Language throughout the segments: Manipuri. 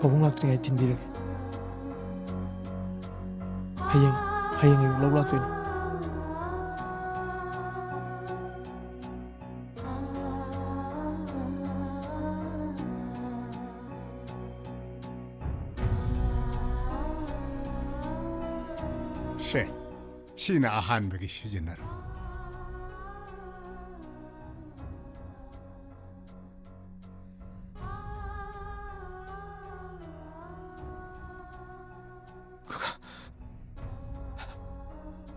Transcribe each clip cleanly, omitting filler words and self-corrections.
ꯄꯥꯕꯨꯡ ꯂꯥꯛꯇ꯭ꯔꯤꯉꯩ ꯊꯤꯟꯕꯤꯔꯒꯦ ꯍꯌꯦꯡ ꯑꯌꯨꯛ ꯂꯧ ꯂꯥꯛꯇꯣꯏꯅꯤ ꯁꯦ ꯁꯤꯅ ꯑꯍꯥꯟꯕꯒꯤ ꯁꯤꯖꯤꯟꯅꯔꯣ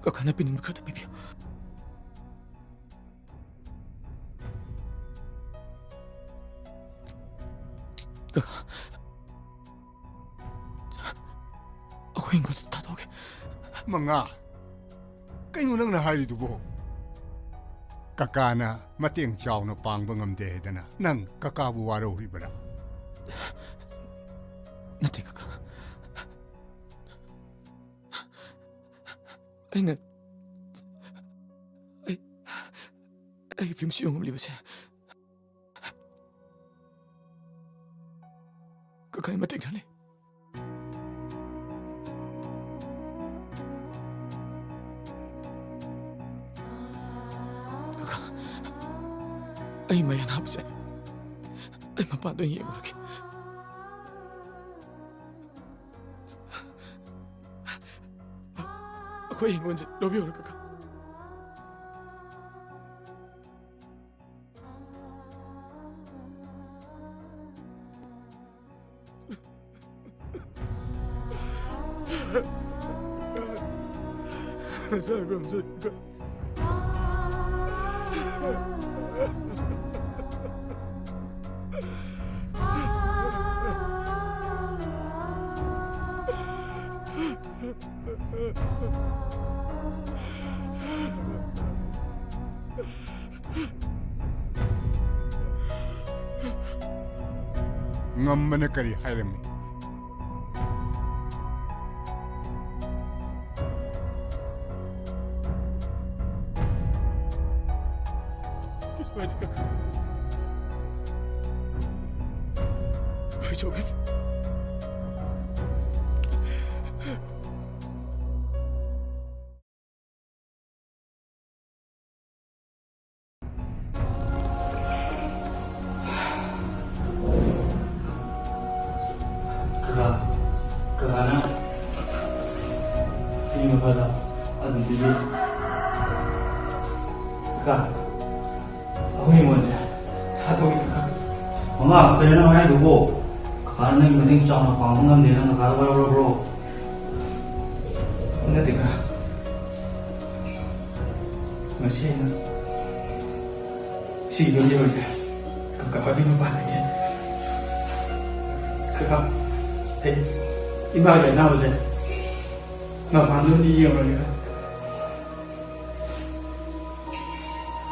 ꯀꯀꯥꯅ ꯄꯤꯅꯤꯡꯕ ꯈꯔꯗ ꯄꯤꯕꯤꯌꯨ ꯀꯀꯥ ꯑꯩꯈꯣꯏ ꯍꯤꯡꯒꯣꯜꯗ ꯊꯥꯗꯣꯛꯑꯒꯦ ꯃꯉꯥ ꯀꯩꯅꯣ ꯅꯪꯅ ꯍꯥꯏꯔꯤꯗꯨꯕꯣ ꯀꯀꯥꯅ ꯃꯇꯦꯡ ꯆꯥꯎꯅ ꯄꯥꯡꯕ ꯉꯝꯗꯦ ꯍꯥꯏꯗꯅ ꯅꯪ ꯀꯀꯥꯕꯨ ꯋꯥꯔꯧꯔꯤꯕꯔꯥ ꯅꯠꯇꯦ ꯀꯀꯥ ꯑꯩꯅ ꯑꯩꯒꯤ ꯐꯤꯝꯁꯤ ꯌꯣꯡꯉꯝꯂꯤꯕꯁꯦ ꯀꯀꯥꯒꯤ ꯃꯇꯦꯡꯅꯅꯤ ꯀꯀꯥ ꯑꯩ ꯃꯌꯥꯟ ꯍꯥꯞꯄꯁꯦ ꯑꯩ ꯃꯄꯥꯟꯗ ꯌꯦꯡꯉꯨꯔꯒꯦ ꯑꯩꯈꯣꯏ ꯍꯤꯡꯒꯣꯜꯁꯦ ꯂꯧꯕꯤꯌꯨꯔ ꯀꯀꯥ ꯉꯝꯕꯅ ꯀꯔꯤ ꯍꯥꯏꯔꯝꯃꯤ Kiswahili kaka. Jogi. Karena ini pada ada di sini. Kak, aku ini mau aja. Satu ini kak. Mama, kalian orang itu bu. Karena yang penting jangan panggung dia nak kata bro. Enggak tiga. Masih na. Si dia aja. Kakak habis apa lagi? Kakak. 이마 왜 나오지? 나 방금 이 영어를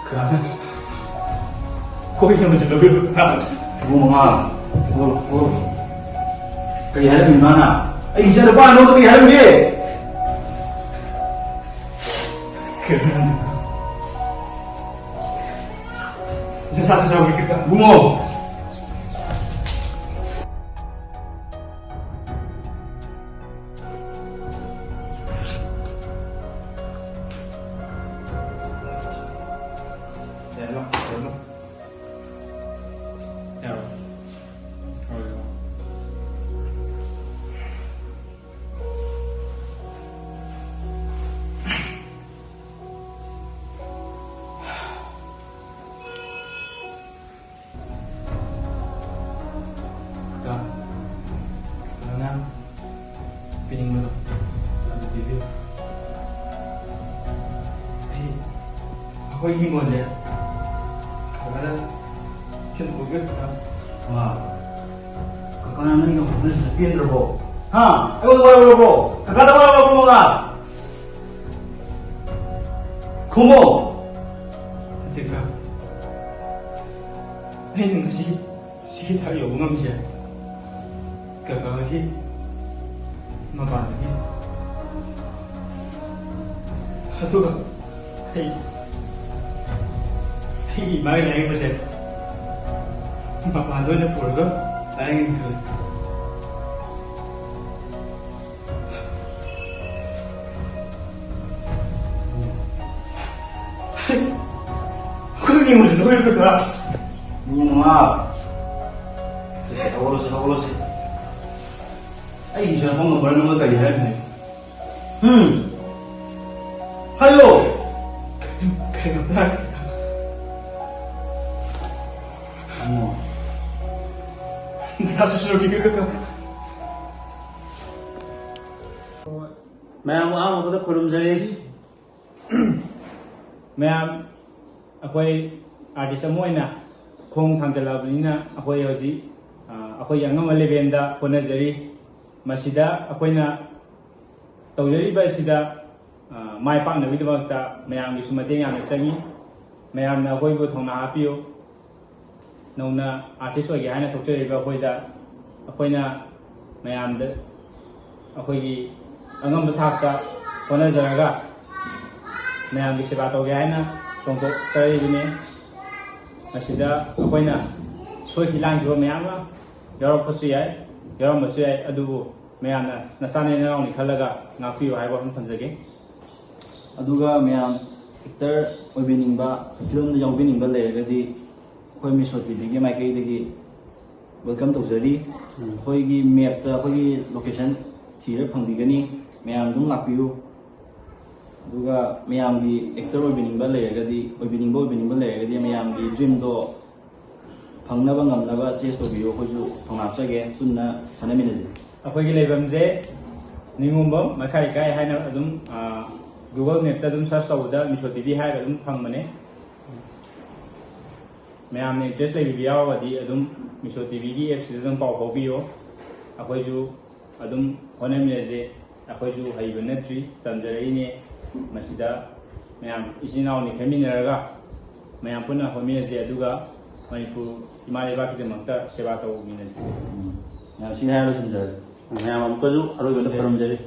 그러면 거기 좀 들어볼까? Bunga, kaya halam mana? Ay isa na ba ano kaya halam di? 그러면 사수자고 있겠다. Bunga. Karena piring mo ada video. Ako hindi mo dyan. Karena kita bukan kita. Wah. Kakana na yung kapatid sa piedra bro. Ha? Ayaw na wala bro. Kakata wala bro mga. Kumo. 제가 있는 것이 다 영웅함이지. 그거기 마반이 하도가 이 말이 나인 거지. 마반도는 볼거 나인 그 왜 그까? 이놈아. 하고로시. 아이 저 방금 말하는 것까지 해야겠네. 하요. Kaya tayo. 어머. Hindi sa susunod ka. ꯃꯌꯥꯝ ꯑꯍꯥꯟꯕꯗ ꯈꯨꯔꯨꯝꯖꯔꯤ ꯃꯌꯥꯝ ꯑꯩꯈꯣꯏ ꯑꯥꯔꯇꯤꯁ ꯑꯃ ꯑꯣꯏꯅ ꯈꯣꯡ ꯊꯥꯡꯖꯜꯂꯛꯑꯕꯅꯤꯅ ꯑꯩꯈꯣꯏ ꯍꯧꯖꯤꯛ ꯑꯩꯈꯣꯏꯒꯤ ꯑꯉꯝꯕ ꯂꯦꯚꯦꯜꯗ ꯍꯣꯠꯅꯖꯔꯤ ꯃꯁꯤꯗ ꯑꯩꯈꯣꯏꯅ ꯇꯧꯖꯔꯤꯕ ꯑꯁꯤꯗ ꯃꯥꯏ ꯄꯥꯛꯅꯕꯒꯤꯗꯃꯛꯇ ꯃꯌꯥꯝꯒꯤꯁꯨ ꯃꯇꯦꯡ ꯌꯥꯝꯅ ꯆꯪꯏ ꯃꯌꯥꯝꯅ ꯑꯩꯈꯣꯏꯕꯨ ꯊꯧꯅꯥ ꯍꯥꯞꯄꯤꯌꯨ ꯅꯧꯅ ꯑꯥꯔꯇꯤꯁ ꯑꯣꯏꯒꯦ ꯍꯥꯏꯅ ꯊꯣꯛꯆꯔꯤꯕ ꯑꯩꯈꯣꯏꯅ ꯃꯌꯥꯝꯗ ꯑꯩꯈꯣꯏꯒꯤ ꯑꯉꯝꯕ ꯊꯥꯛꯇ ꯍꯣꯠꯅꯖꯔꯒ ꯃꯌꯥꯝꯒꯤ ꯁꯦꯕꯥ ꯇꯧꯒꯦ ꯍꯥꯏꯅ ꯆꯣꯡꯊꯣꯛꯆꯔꯤꯕꯅꯤ ꯃꯁꯤꯗ ꯑꯩꯈꯣꯏꯅ ꯁꯣꯏꯈꯤ ꯂꯥꯡꯈꯤꯕ ꯃꯌꯥꯝ ꯑꯃ ꯌꯥꯎꯔꯛꯄꯁꯨ ꯌꯥꯏ ꯌꯥꯎꯔꯝꯕꯁꯨ ꯌꯥꯏ ꯑꯗꯨꯕꯨ ꯃꯌꯥꯝꯅ ꯅꯆꯥꯅꯦ ꯅꯅꯥꯎꯅꯤ ꯈꯜꯂꯒ ꯉꯥꯛꯄꯤꯌꯨ ꯍꯥꯏꯕ ꯋꯥꯐꯝ ꯊꯝꯖꯒꯦ ꯑꯗꯨꯒ ꯃꯌꯥꯝ ꯑꯦꯛꯇꯔ ꯑꯣꯏꯕꯤꯅꯤꯡꯕ ꯐꯤꯂꯝꯗ ꯌꯥꯎꯕꯤꯅꯤꯡꯕ ꯂꯩꯔꯒꯗꯤ ꯑꯩꯈꯣꯏ ꯃꯤꯁꯣ ꯇꯤꯚꯤꯒꯤ ꯃꯥꯏꯀꯩꯗꯒꯤ ꯋꯦꯜꯀꯝ ꯇꯧꯖꯔꯤ ꯑꯩꯈꯣꯏꯒꯤ ꯃꯦꯞꯇ ꯑꯩꯈꯣꯏꯒꯤ ꯂꯣꯀꯦꯁꯟ ꯊꯤꯔ ꯐꯪꯕꯤꯒꯅꯤ ꯃꯌꯥꯝ ꯑꯗꯨꯝ ꯂꯥꯛꯄꯤꯌꯨ ꯑꯗꯨꯒ ꯃꯌꯥꯝꯒꯤ ꯑꯦꯛꯇꯔ ꯑꯣꯏꯕꯤꯅꯤꯡꯕ ꯂꯩꯔꯒꯗꯤ ꯃꯌꯥꯝꯒꯤ ꯗ꯭ꯔꯤꯝꯗꯣ ꯐꯪꯅꯕ ꯉꯝꯅꯕ ꯆꯦꯁ ꯇꯧꯕꯤꯌꯨ ꯑꯩꯈꯣꯏꯁꯨ ꯊꯧꯅꯥ ꯍꯥꯞꯆꯒꯦ ꯄꯨꯟꯅ ꯍꯣꯠꯅꯃꯤꯟꯅꯁꯤ ꯑꯩꯈꯣꯏꯒꯤ ꯂꯩꯐꯝꯁꯦ ꯅꯤꯉꯣꯝꯕꯝ ꯃꯈꯥ ꯏꯀꯥꯏ ꯍꯥꯏꯅ ꯑꯗꯨꯝ ꯒꯨꯒꯜ ꯃꯦꯞꯇ ꯑꯗꯨꯝ ꯁꯔꯆ ꯇꯧꯕꯗ ꯃꯤꯁꯣ ꯇꯤꯚꯤ ꯍꯥꯏꯔꯒ ꯑꯗꯨꯝ ꯐꯪꯕꯅꯦ ꯃꯌꯥꯝꯅ ꯏꯟꯇꯔꯦꯁ ꯂꯩꯕꯤꯕ ꯌꯥꯎꯔꯒꯗꯤ ꯑꯗꯨꯝ ꯃꯤꯁꯣ ꯇꯤꯚꯤꯒꯤ ꯑꯦꯞꯁꯤꯗ ꯑꯗꯨꯝ ꯄꯥꯎ ꯐꯥꯎꯕꯤꯌꯣ ꯑꯩꯈꯣꯏꯁꯨ ꯑꯗꯨꯝ ꯍꯣꯠꯅꯃꯤꯟꯅꯁꯦ ꯑꯩꯈꯣꯏꯁꯨ ꯍꯩꯕ ꯅꯠꯇ꯭ꯔꯤ ꯇꯝꯖꯔꯛꯏꯅꯦ ꯃꯁꯤꯗ ꯃꯌꯥꯝ ꯏꯆꯤꯟ ꯏꯅꯥꯎꯅꯤ ꯈꯟꯃꯤꯟꯅꯔꯒ ꯃꯌꯥꯝ ꯄꯨꯟꯅ ꯍꯣꯠꯃꯤꯟꯅꯁꯦ ꯑꯗꯨꯒ ꯃꯅꯤꯄꯨꯔ ꯏꯃꯥ ꯂꯩꯕꯥꯛꯀꯤꯗꯃꯛꯇ ꯁꯦꯕꯥ ꯇꯧꯃꯤꯟꯅꯁꯦ ꯃꯌꯥꯝ ꯁꯤ ꯍꯥꯏꯔ ꯂꯣꯏꯁꯤꯟꯖꯔꯒꯦ ꯃꯌꯥꯝ ꯑꯃꯨꯛꯀꯁꯨ ꯑꯔꯣꯏꯕꯗ ꯈꯨꯔꯨꯝꯖꯔꯤ